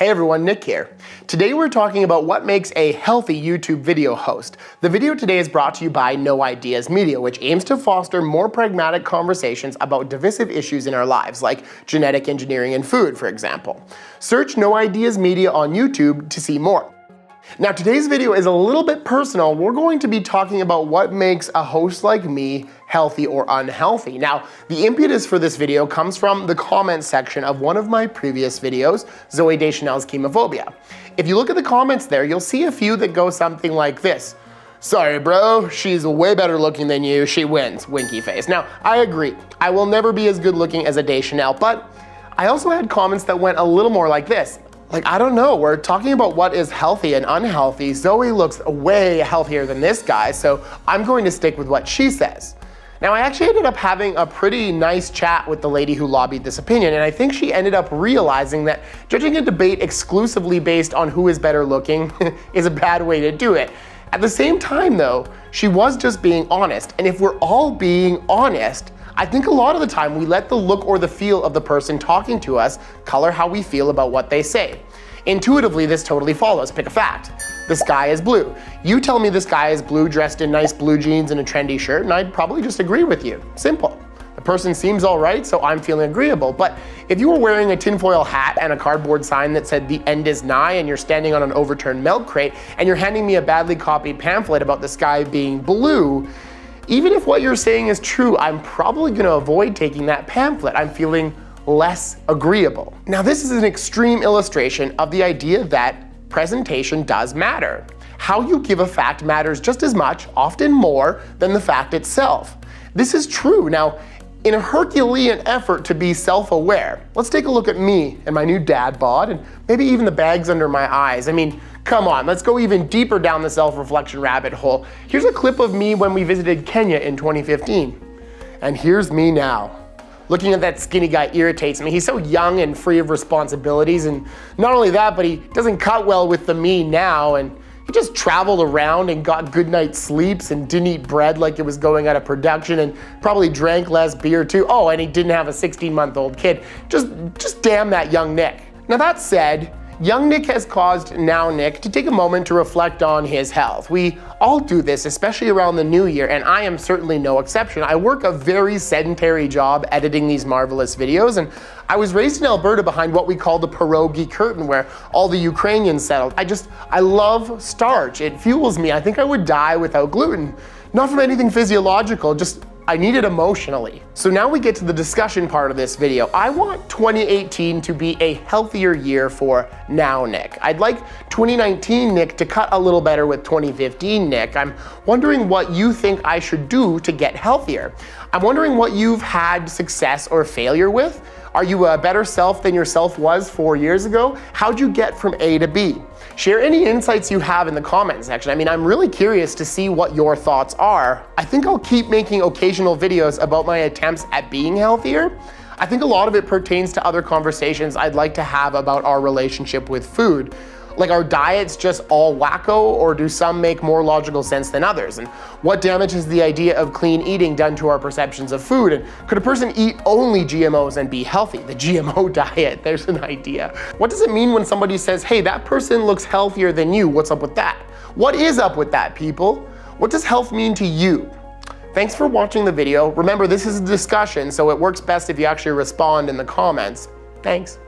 Hey everyone, Nick here. Today we're talking about what makes a healthy YouTube video host. The video today is brought to you by No Ideas Media, which aims to foster more pragmatic conversations about divisive issues in our lives, like genetic engineering and food, for example. Search No Ideas Media on YouTube to see more. Now today's video is a little bit personal. We're going to be talking about what makes a host like me healthy or unhealthy. Now, the impetus for this video comes from the comments section of one of my previous videos, Zooey Deschanel's Chemophobia. If you look at the comments there, you'll see a few that go something like this. Sorry bro, she's way better looking than you, she wins, winky face. Now, I agree, I will never be as good looking as a Deschanel, but I also had comments that went a little more like this. Like, I don't know, we're talking about what is healthy and unhealthy. Zooey looks way healthier than this guy, so I'm going to stick with what she says. Now, I actually ended up having a pretty nice chat with the lady who lobbied this opinion, and I think she ended up realizing that judging a debate exclusively based on who is better looking is a bad way to do it. At the same time, though, she was just being honest, and if we're all being honest, I think a lot of the time we let the look or the feel of the person talking to us color how we feel about what they say. Intuitively, this totally follows. Pick a fact. The sky is blue. You tell me the sky is blue dressed in nice blue jeans and a trendy shirt, and I'd probably just agree with you. Simple. The person seems all right, so I'm feeling agreeable. But if you were wearing a tinfoil hat and a cardboard sign that said the end is nigh, and you're standing on an overturned milk crate, and you're handing me a badly copied pamphlet about the sky being blue, even if what you're saying is true, I'm probably going to avoid taking that pamphlet. I'm feeling less agreeable. Now, this is an extreme illustration of the idea that presentation does matter. How you give a fact matters just as much, often more, than the fact itself. This is true. Now, in a Herculean effort to be self-aware, let's take a look at me and my new dad bod, and maybe even the bags under my eyes. I mean, come on, let's go even deeper down the self-reflection rabbit hole. Here's a clip of me when we visited Kenya in 2015. And here's me now. Looking at that skinny guy irritates me. He's so young and free of responsibilities, and not only that, but he doesn't cut well with the me now, and he just traveled around and got good night's sleeps and didn't eat bread like it was going out of production, and probably drank less beer too. Oh, and he didn't have a 16-month-old kid. Just damn that young Nick. Now that said, young Nick has caused now Nick to take a moment to reflect on his health. We all do this, especially around the new year, and I am certainly no exception. I work a very sedentary job editing these marvelous videos, and I was raised in Alberta behind what we call the PIEROGI curtain, where all the Ukrainians settled. I love starch. It fuels me. I think I would die without gluten. Not from anything physiological, just I need it emotionally. So now we get to the discussion part of this video. I want 2018 to be a healthier year for now Nick. I'd like 2019 Nick to cut a little better with 2015 Nick. I'm wondering what you think I should do to get healthier. I'm wondering what you've had success or failure with. Are you a better self than yourself was 4 years ago? How'd you get from A to B? Share any insights you have in the comments section. I mean, I'm really curious to see what your thoughts are. I think I'll keep making occasional videos about my attempts at being healthier. I think a lot of it pertains to other conversations I'd like to have about our relationship with food. Like, are diets just all wacko, or do some make more logical sense than others? And what damage has the idea of clean eating done to our perceptions of food? And could a person eat only GMOs and be healthy? The GMO diet, there's an idea. What does it mean when somebody says, hey, that person looks healthier than you? What's up with that? What is up with that, people? What does health mean to you? Thanks for watching the video. Remember, this is a discussion, so it works best if you actually respond in the comments. Thanks.